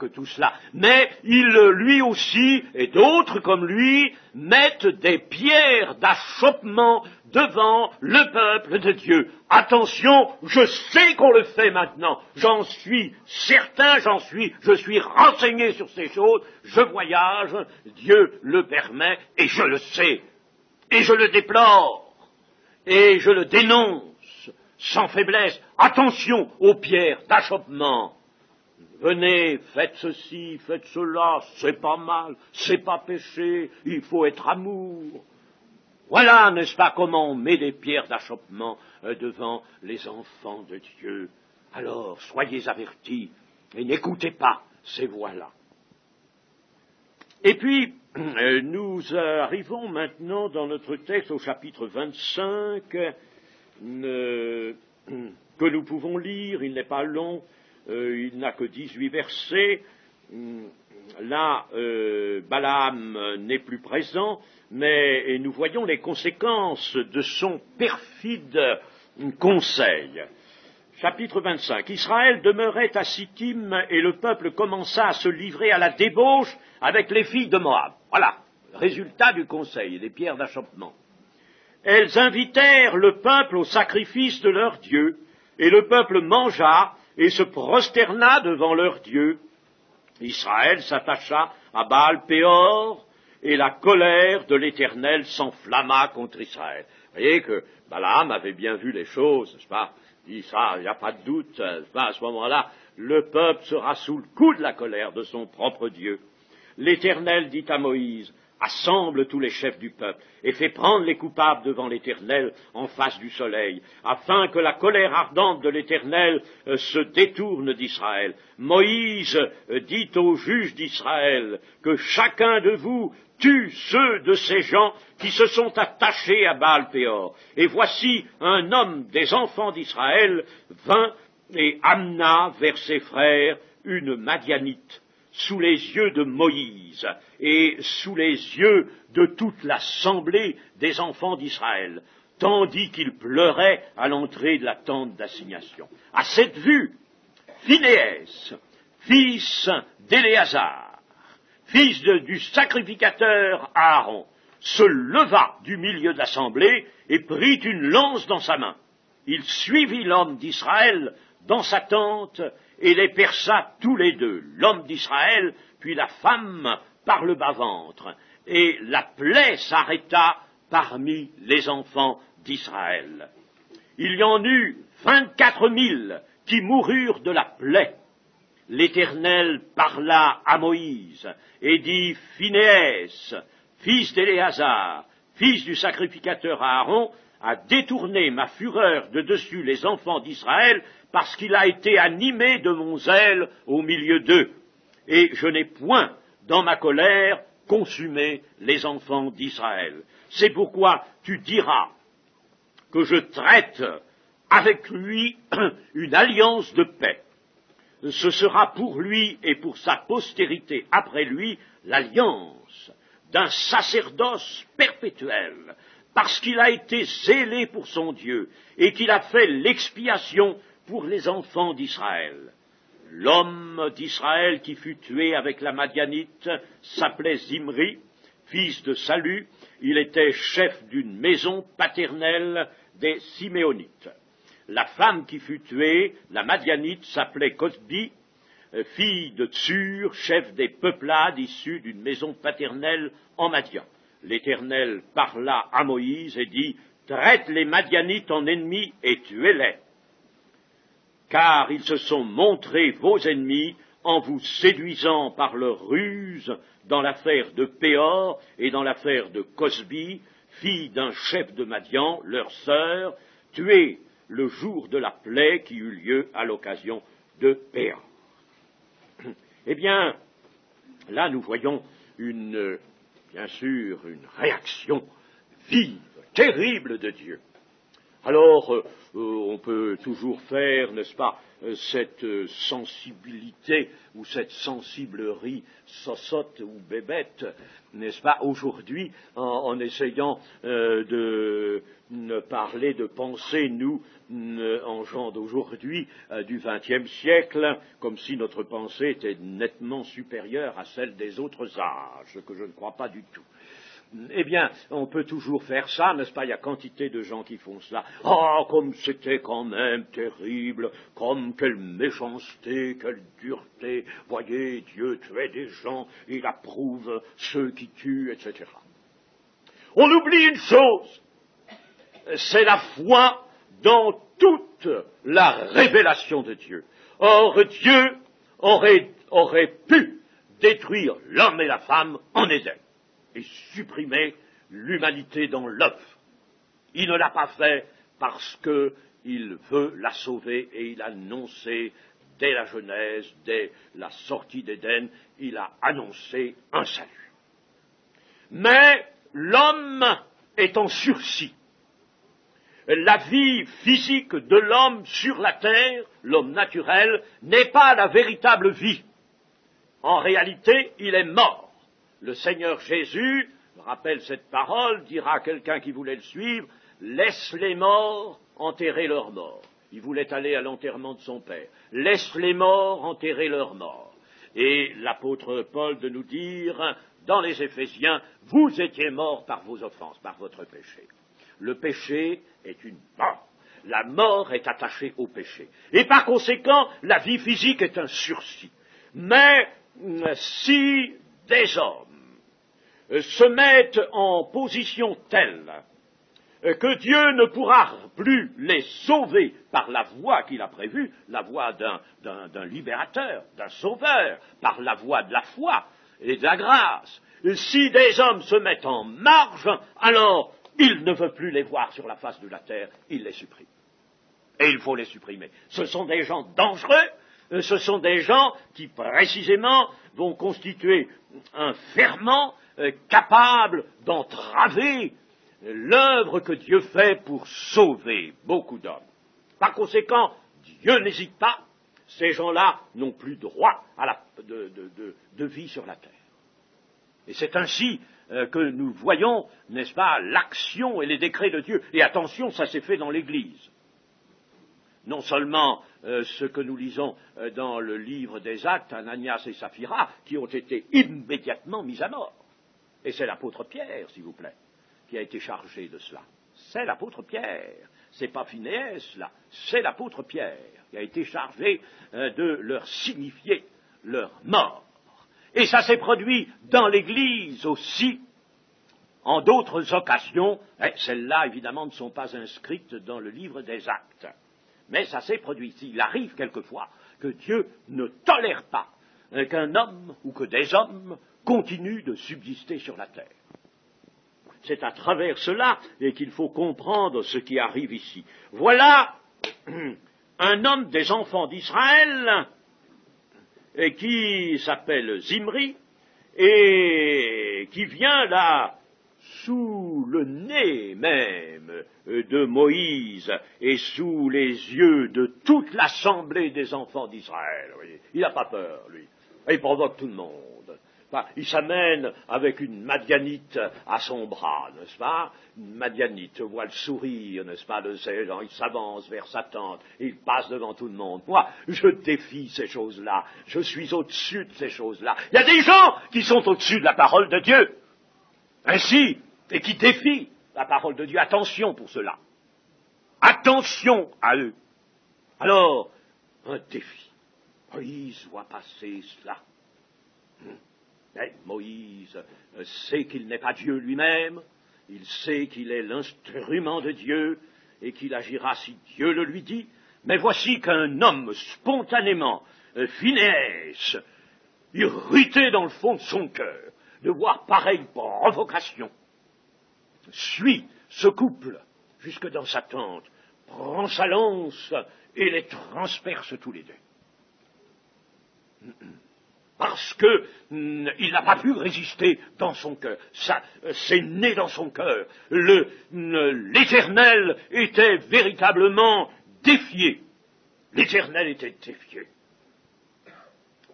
que tout cela. Mais lui aussi, et d'autres comme lui, mettent des pierres d'achoppement devant le peuple de Dieu. Attention, je sais qu'on le fait maintenant, j'en suis certain, je suis renseigné sur ces choses, je voyage, Dieu le permet, et je le sais, et je le déplore, et je le dénonce, sans faiblesse. Attention aux pierres d'achoppement. Venez, faites ceci, faites cela, c'est pas mal, c'est pas péché, il faut être amour. Voilà, n'est-ce pas, comment on met des pierres d'achoppement devant les enfants de Dieu. Alors, soyez avertis et n'écoutez pas ces voix-là. Et puis, nous arrivons maintenant dans notre texte au chapitre 25, que nous pouvons lire, il n'est pas long, il n'a que 18 versets. Là, Balaam n'est plus présent, mais nous voyons les conséquences de son perfide conseil. Chapitre 25. Israël demeurait à Sittim et le peuple commença à se livrer à la débauche avec les filles de Moab. Voilà, résultat du conseil et des pierres d'achoppement. Elles invitèrent le peuple au sacrifice de leur Dieu, et le peuple mangea et se prosterna devant leur Dieu. Israël s'attacha à Baal-Péor, et la colère de l'Éternel s'enflamma contre Israël. Vous voyez que Balaam avait bien vu les choses, n'est-ce pas? Il dit ça, il n'y a pas de doute, n'est-ce pas? À ce moment-là, le peuple sera sous le coup de la colère de son propre Dieu. L'Éternel dit à Moïse, Assemble tous les chefs du peuple et fais prendre les coupables devant l'Éternel en face du soleil, afin que la colère ardente de l'Éternel se détourne d'Israël. Moïse dit aux juges d'Israël que chacun de vous tue ceux de ces gens qui se sont attachés à Baal-Péor. Et voici un homme des enfants d'Israël vint et amena vers ses frères une Madianite, sous les yeux de Moïse et sous les yeux de toute l'assemblée des enfants d'Israël, tandis qu'ils pleuraient à l'entrée de la tente d'assignation. À cette vue, Phinéas, fils d'Éléazar, fils du sacrificateur Aaron, se leva du milieu de l'assemblée et prit une lance dans sa main. Il suivit l'homme d'Israël dans sa tente et les perça tous les deux, l'homme d'Israël, puis la femme par le bas-ventre, et la plaie s'arrêta parmi les enfants d'Israël. Il y en eut 24 000 qui moururent de la plaie. L'Éternel parla à Moïse et dit, Phinéas, fils d'Éléazar, fils du sacrificateur Aaron, a détourné ma fureur de dessus les enfants d'Israël parce qu'il a été animé de mon zèle au milieu d'eux. Et je n'ai point, dans ma colère, consumé les enfants d'Israël. C'est pourquoi tu diras que je traite avec lui une alliance de paix. Ce sera pour lui et pour sa postérité après lui l'alliance d'un sacerdoce perpétuel, parce qu'il a été zélé pour son Dieu et qu'il a fait l'expiation pour les enfants d'Israël. L'homme d'Israël qui fut tué avec la Madianite s'appelait Zimri, fils de Salu. Il était chef d'une maison paternelle des Siméonites. La femme qui fut tuée, la Madianite, s'appelait Cosbi, fille de Tsur, chef des peuplades issues d'une maison paternelle en Madian. L'Éternel parla à Moïse et dit, « Traite les Madianites en ennemis et tuez-les, car ils se sont montrés vos ennemis en vous séduisant par leur ruse dans l'affaire de Péor et dans l'affaire de Cosbi, fille d'un chef de Madian, leur sœur, tuée le jour de la plaie qui eut lieu à l'occasion de Péor. » Eh bien, là nous voyons bien sûr, une réaction vive, terrible de Dieu. Alors, on peut toujours faire, n'est-ce pas, cette sensibilité ou cette sensiblerie sosotte ou bébête, n'est-ce pas, aujourd'hui, en essayant de parler, de penser, nous, en gens d'aujourd'hui, du XXe siècle, comme si notre pensée était nettement supérieure à celle des autres âges, ce que je ne crois pas du tout. Eh bien, on peut toujours faire ça, n'est-ce pas? Il y a quantité de gens qui font cela. Ah, comme c'était quand même terrible, comme quelle méchanceté, quelle dureté. Voyez, Dieu tuait des gens, il approuve ceux qui tuent, etc. On oublie une chose, c'est la foi dans toute la révélation de Dieu. Or, Dieu aurait pu détruire l'homme et la femme en Éden et supprimer l'humanité dans l'œuf. Il ne l'a pas fait parce qu'il veut la sauver et il a annoncé dès la Genèse, dès la sortie d'Éden, il a annoncé un salut. Mais l'homme est en sursis. La vie physique de l'homme sur la terre, l'homme naturel, n'est pas la véritable vie. En réalité, il est mort. Le Seigneur Jésus, je rappelle cette parole, dira à quelqu'un qui voulait le suivre, « Laisse les morts enterrer leurs morts ». Il voulait aller à l'enterrement de son père. « Laisse les morts enterrer leurs morts ». Et l'apôtre Paul de nous dire, dans les Éphésiens, « Vous étiez morts par vos offenses, par votre péché ». Le péché est une mort. La mort est attachée au péché. Et par conséquent, la vie physique est un sursis. Mais si des hommes se mettent en position telle que Dieu ne pourra plus les sauver par la voie qu'il a prévue, la voie d'un libérateur, d'un sauveur, par la voie de la foi et de la grâce, Si des hommes se mettent en marge, alors il ne veut plus les voir sur la face de la terre, il les supprime. Et il faut les supprimer. Ce sont des gens dangereux, ce sont des gens qui précisément vont constituer un ferment capable d'entraver l'œuvre que Dieu fait pour sauver beaucoup d'hommes. Par conséquent, Dieu n'hésite pas, ces gens-là n'ont plus droit à de vie sur la terre. Et c'est ainsi que nous voyons, n'est-ce pas, l'action et les décrets de Dieu. Et attention, ça s'est fait dans l'Église. Non seulement ce que nous lisons dans le livre des Actes, Ananias et Saphira, qui ont été immédiatement mis à mort. Et c'est l'apôtre Pierre, s'il vous plaît, qui a été chargé de cela. C'est l'apôtre Pierre. C'est pas Phinéas, là. C'est l'apôtre Pierre qui a été chargé de leur signifier leur mort. Et ça s'est produit dans l'Église aussi, en d'autres occasions. Celles-là, évidemment, ne sont pas inscrites dans le livre des Actes. Mais ça s'est produit. Il arrive quelquefois que Dieu ne tolère pas qu'un homme ou que des hommes continuent de subsister sur la terre. C'est à travers cela et qu'il faut comprendre ce qui arrive ici. Voilà un homme des enfants d'Israël qui s'appelle Zimri et qui vient là sous le nez même de Moïse et sous les yeux de toute l'assemblée des enfants d'Israël. Il n'a pas peur, lui. Il provoque tout le monde. Il s'amène avec une Madianite à son bras, n'est-ce pas? Une Madianite, voit le sourire, n'est-ce pas, de ces gens. Il s'avance vers sa tente, il passe devant tout le monde. Moi, je défie ces choses-là. Je suis au-dessus de ces choses-là. Il y a des gens qui sont au-dessus de la parole de Dieu. Ainsi, et qui défient la parole de Dieu. Attention pour cela. Attention à eux. Alors, un défi. Moïse voit passer cela. Mais Moïse sait qu'il n'est pas Dieu lui-même, il sait qu'il est l'instrument de Dieu et qu'il agira si Dieu le lui dit. Mais voici qu'un homme spontanément, Phinéas, irrité dans le fond de son cœur, de voir pareille provocation, suit ce couple jusque dans sa tente, prend sa lance et les transperce tous les deux. Parce qu'il n'a pas pu résister dans son cœur. Ça, c'est né dans son cœur. L'Éternel était véritablement défié. L'Éternel était défié.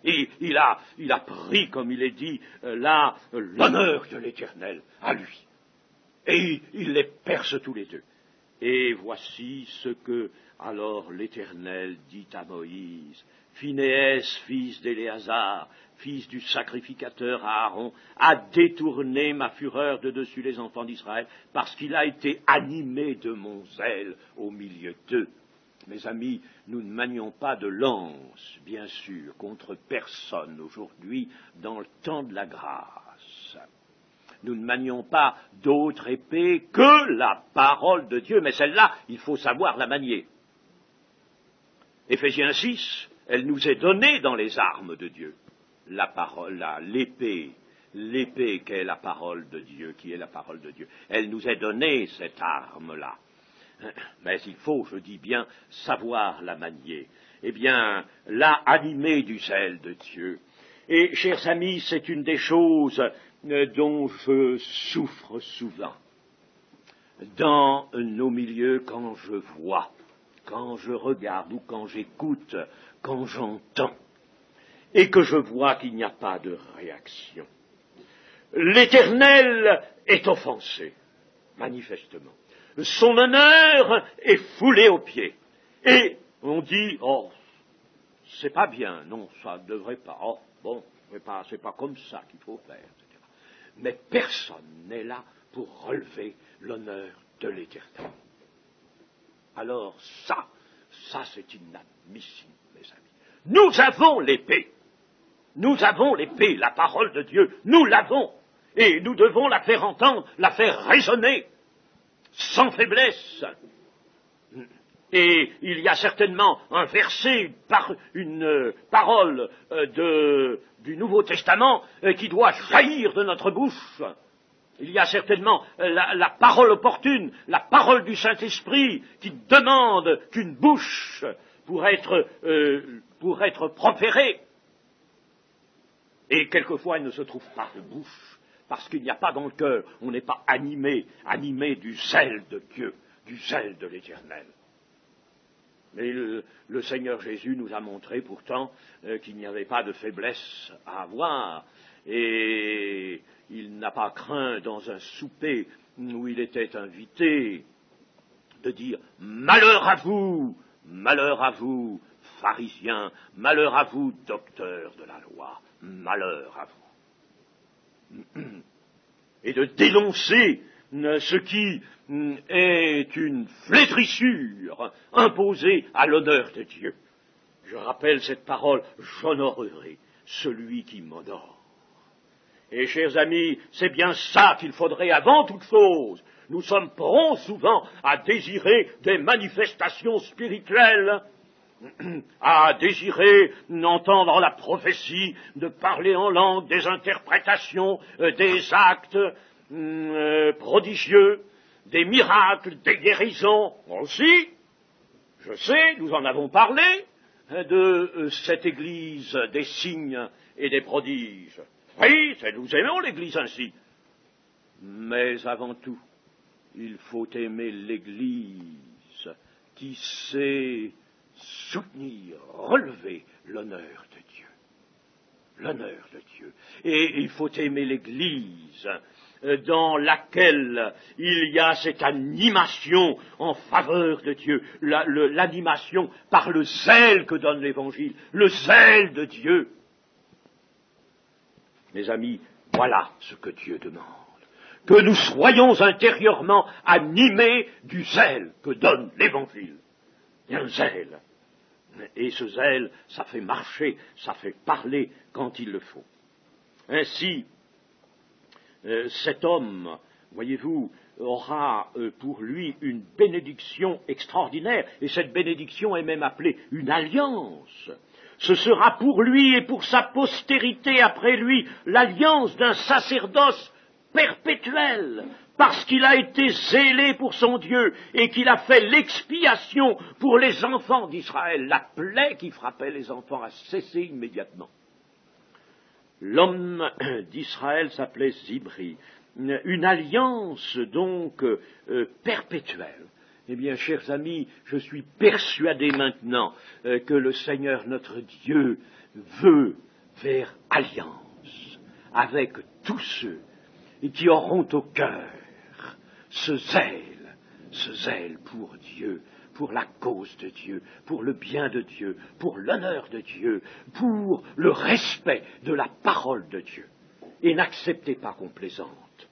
Et il a pris, comme il est dit là, l'honneur de l'Éternel à lui. Et il les perce tous les deux. Et voici ce que alors l'Éternel dit à Moïse. Phinéas, fils d'Éléazar, fils du sacrificateur Aaron, a détourné ma fureur de dessus les enfants d'Israël, parce qu'il a été animé de mon zèle au milieu d'eux. Mes amis, nous ne manions pas de lance, bien sûr, contre personne aujourd'hui dans le temps de la grâce. Nous ne manions pas d'autre épée que la parole de Dieu, mais celle-là, il faut savoir la manier. Éphésiens 6, elle nous est donnée dans les armes de Dieu. La parole, l'épée qu'est la parole de Dieu, qui est la parole de Dieu. Elle nous est donnée, cette arme-là. Mais il faut, je dis bien, savoir la manier. Eh bien, là, animée du zèle de Dieu. Et, chers amis, c'est une des choses dont je souffre souvent dans nos milieux quand je vois, quand je regarde ou quand j'écoute, quand j'entends, et que je vois qu'il n'y a pas de réaction. L'Éternel est offensé, manifestement. Son honneur est foulé aux pieds. Et on dit, oh, c'est pas bien, non, ça ne devrait pas, oh, bon, c'est pas comme ça qu'il faut faire, etc. Mais personne n'est là pour relever l'honneur de l'Éternel. Alors ça c'est inadmissible, mes amis. Nous avons l'épée, la parole de Dieu, nous l'avons, et nous devons la faire entendre, la faire résonner, sans faiblesse. Et il y a certainement un verset, une parole du Nouveau Testament qui doit jaillir de notre bouche. Il y a certainement la parole opportune, la parole du Saint-Esprit qui demande qu'une bouche pour être proférée. Et quelquefois, il ne se trouve pas de bouche, parce qu'il n'y a pas dans le cœur, on n'est pas animé du zèle de Dieu, du zèle de l'Éternel. Mais le Seigneur Jésus nous a montré pourtant qu'il n'y avait pas de faiblesse à avoir, et il n'a pas craint dans un souper où il était invité de dire « Malheur à vous, pharisiens, malheur à vous, docteurs de la loi, malheur à vous. » Et de dénoncer ce qui est une flétrissure imposée à l'honneur de Dieu. Je rappelle cette parole, j'honorerai celui qui m'honore. Et chers amis, c'est bien ça qu'il faudrait avant toute chose. Nous sommes prompts souvent à désirer des manifestations spirituelles, à désirer d'entendre la prophétie, de parler en langue, des interprétations, des actes prodigieux, des miracles, des guérisons. Aussi, je sais, nous en avons parlé, de cette Église des signes et des prodiges. Oui, nous aimons l'Église ainsi. Mais avant tout, il faut aimer l'Église qui sait soutenir, relever l'honneur de Dieu. L'honneur de Dieu. Et il faut aimer l'Église dans laquelle il y a cette animation en faveur de Dieu, l'animation par le zèle que donne l'Évangile, le zèle de Dieu. Mes amis, voilà ce que Dieu demande. Que nous soyons intérieurement animés du zèle que donne l'Évangile. Il y a un zèle. Et ce zèle, ça fait marcher, ça fait parler quand il le faut. Ainsi, cet homme, voyez-vous, aura pour lui une bénédiction extraordinaire, et cette bénédiction est même appelée une alliance. Ce sera pour lui et pour sa postérité après lui l'alliance d'un sacerdoce perpétuel, parce qu'il a été zélé pour son Dieu et qu'il a fait l'expiation pour les enfants d'Israël. La plaie qui frappait les enfants a cessé immédiatement. L'homme d'Israël s'appelait Zibri, une alliance donc perpétuelle. Eh bien, chers amis, je suis persuadé maintenant que le Seigneur notre Dieu veut faire alliance avec tous ceux qui auront au cœur ce zèle pour Dieu, pour la cause de Dieu, pour le bien de Dieu, pour l'honneur de Dieu, pour le respect de la parole de Dieu. Et n'acceptez pas qu'on plaisante.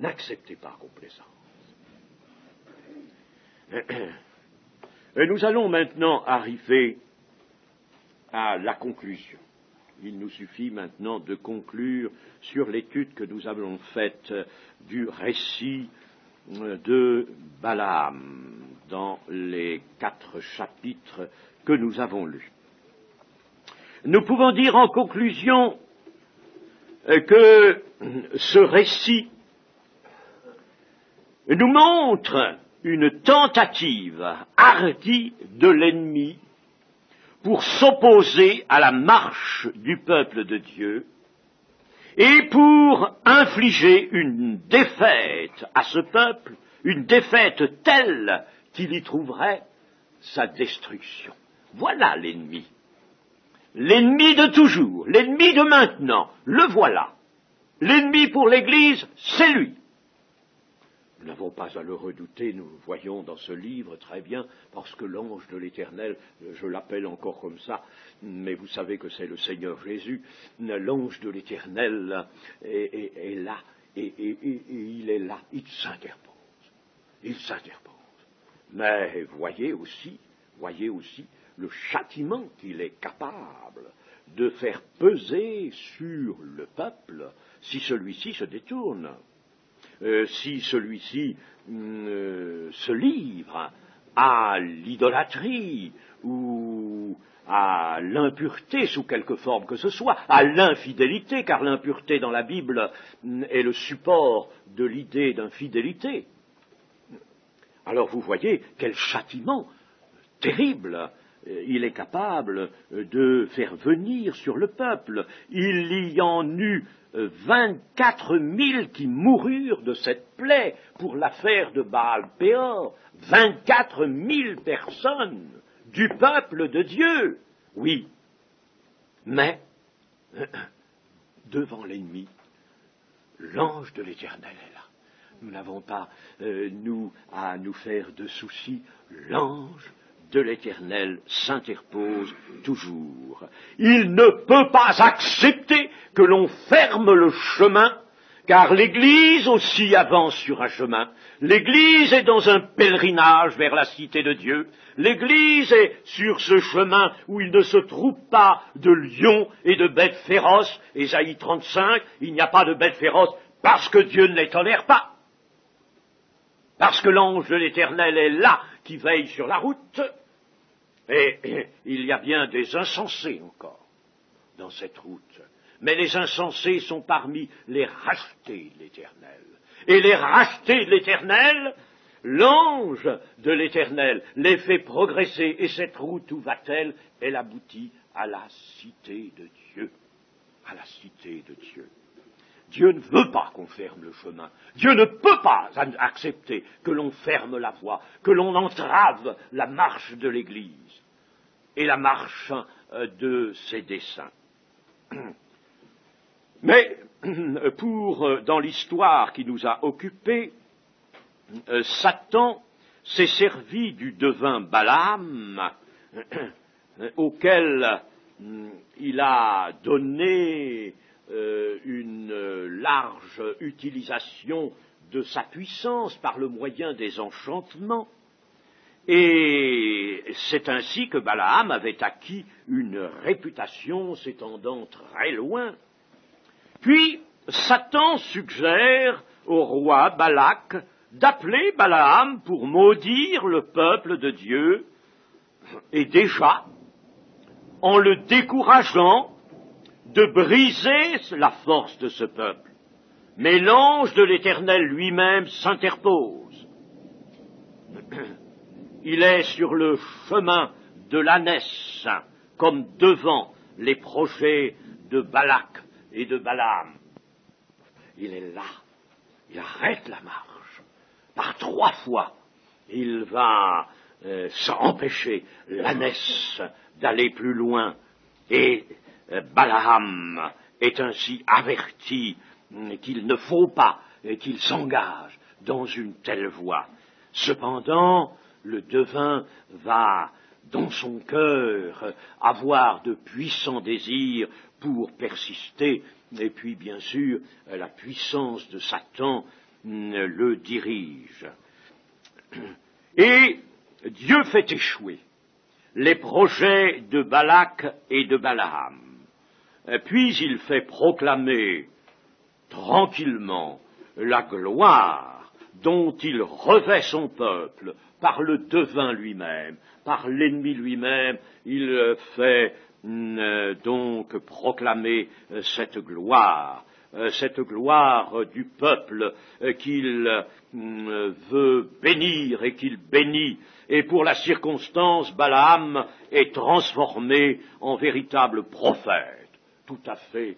N'acceptez pas qu'on plaisante. Nous allons maintenant arriver à la conclusion. Il nous suffit maintenant de conclure sur l'étude que nous avons faite du récit de Balaam dans les 4 chapitres que nous avons lus. Nous pouvons dire en conclusion que ce récit nous montre une tentative hardie de l'ennemi pour s'opposer à la marche du peuple de Dieu et pour infliger une défaite à ce peuple, une défaite telle qu'il y trouverait sa destruction. Voilà l'ennemi. L'ennemi de toujours, l'ennemi de maintenant, le voilà. L'ennemi pour l'Église, c'est lui. Nous n'avons pas à le redouter, nous le voyons dans ce livre très bien, parce que l'ange de l'Éternel, je l'appelle encore comme ça, mais vous savez que c'est le Seigneur Jésus, l'ange de l'Éternel est là, et il est là, il s'interpose. Mais voyez aussi le châtiment qu'il est capable de faire peser sur le peuple si celui-ci se détourne. Si celui-ci se livre à l'idolâtrie ou à l'impureté sous quelque forme que ce soit, à l'infidélité, car l'impureté dans la Bible est le support de l'idée d'infidélité. Alors vous voyez quel châtiment terrible il est capable de faire venir sur le peuple. Il y en eut 24 000 qui moururent de cette plaie pour l'affaire de Baal-Péor. 24 000 personnes du peuple de Dieu. Oui, mais devant l'ennemi, l'ange de l'Éternel est là. Nous n'avons pas, à nous faire de soucis. L'ange de l'Éternel s'interpose toujours. Il ne peut pas accepter que l'on ferme le chemin, car l'Église aussi avance sur un chemin. L'Église est dans un pèlerinage vers la cité de Dieu. L'Église est sur ce chemin où il ne se trouve pas de lions et de bêtes féroces. Ésaïe 35, il n'y a pas de bêtes féroces parce que Dieu ne les tolère pas. Parce que l'ange de l'Éternel est là qui veille sur la route. Et il y a bien des insensés encore dans cette route. Mais les insensés sont parmi les rachetés de l'Éternel. Et les rachetés de l'Éternel, l'ange de l'Éternel les fait progresser. Et cette route, où va-t-elle? Elle aboutit à la cité de Dieu. À la cité de Dieu. Dieu ne veut pas qu'on ferme le chemin. Dieu ne peut pas accepter que l'on ferme la voie, que l'on entrave la marche de l'Église et la marche de ses desseins. Mais dans l'histoire qui nous a occupés, Satan s'est servi du devin Balaam, auquel il a donné une large utilisation de sa puissance par le moyen des enchantements. Et c'est ainsi que Balaam avait acquis une réputation s'étendant très loin. Puis Satan suggère au roi Balak d'appeler Balaam pour maudire le peuple de Dieu, et déjà, en le décourageant de briser la force de ce peuple. Mais l'ange de l'Éternel lui-même s'interpose. Il est sur le chemin de l'ânesse, comme devant les projets de Balak et de Balaam. Il est là, il arrête la marche. Par 3 fois, il va empêcher l'ânesse d'aller plus loin. Et Balaam est ainsi averti qu'il ne faut pas qu'il s'engage dans une telle voie. Cependant, le devin va, dans son cœur, avoir de puissants désirs pour persister, et puis, bien sûr, la puissance de Satan le dirige. Et Dieu fait échouer les projets de Balak et de Balaam. Puis il fait proclamer tranquillement la gloire dont il revêt son peuple par le devin lui-même, par l'ennemi lui-même. Il fait donc proclamer cette gloire du peuple qu'il veut bénir et qu'il bénit. Et pour la circonstance, Balaam est transformé en véritable prophète, tout à fait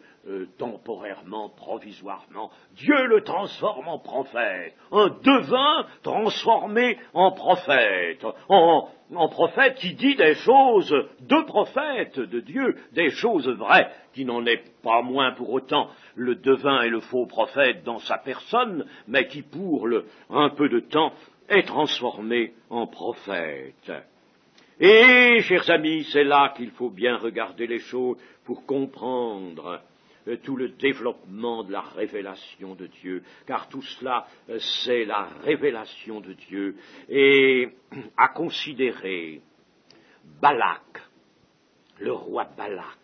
temporairement, provisoirement. Dieu le transforme en prophète, un devin transformé en prophète, en prophète qui dit des choses de prophète de Dieu, des choses vraies, qui n'en est pas moins pour autant le devin et le faux prophète dans sa personne, mais qui pour un peu de temps est transformé en prophète. Et, chers amis, c'est là qu'il faut bien regarder les choses pour comprendre tout le développement de la révélation de Dieu, car tout cela, c'est la révélation de Dieu. Et à considérer Balak, le roi Balak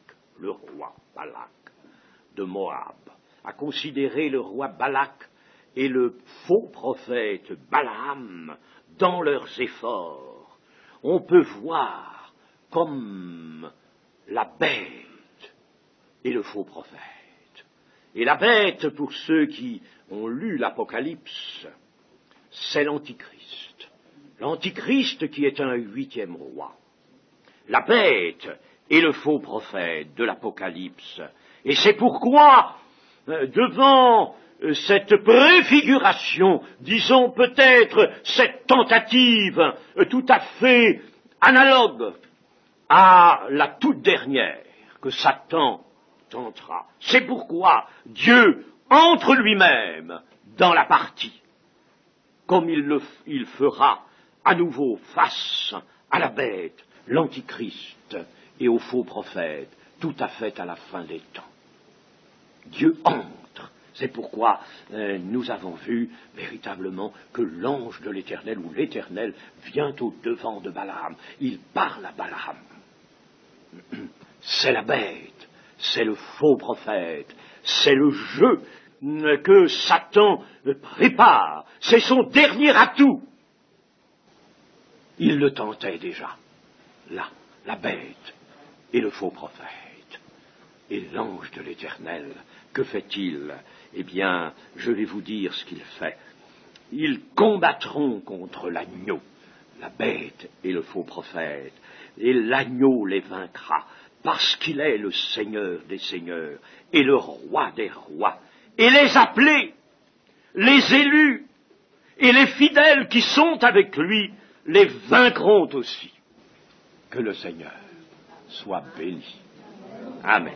de Moab, à considérer le roi Balak et le faux prophète Balaam dans leurs efforts on peut voir comme la bête et le faux prophète. Et la bête, pour ceux qui ont lu l'Apocalypse, c'est l'Antichrist. L'Antichrist qui est un 8e roi. La bête et le faux prophète de l'Apocalypse. Et c'est pourquoi, devant cette préfiguration, disons peut-être cette tentative tout à fait analogue à la toute dernière que Satan tentera, c'est pourquoi Dieu entre lui-même dans la partie, comme il fera à nouveau face à la bête, l'Antichrist et au faux prophète, tout à fait à la fin des temps. Dieu entre. C'est pourquoi nous avons vu véritablement que l'ange de l'Éternel ou l'Éternel vient au-devant de Balaam. Il parle à Balaam. C'est la bête, c'est le faux prophète, c'est le jeu que Satan prépare, c'est son dernier atout. Il le tentait déjà, là, la bête et le faux prophète. Et l'ange de l'Éternel, que fait-il? Eh bien, je vais vous dire ce qu'il fait. Ils combattront contre l'agneau, la bête et le faux prophète, et l'agneau les vaincra, parce qu'il est le Seigneur des seigneurs et le roi des rois. Et les appelés, les élus et les fidèles qui sont avec lui les vaincront aussi. Que le Seigneur soit béni. Amen.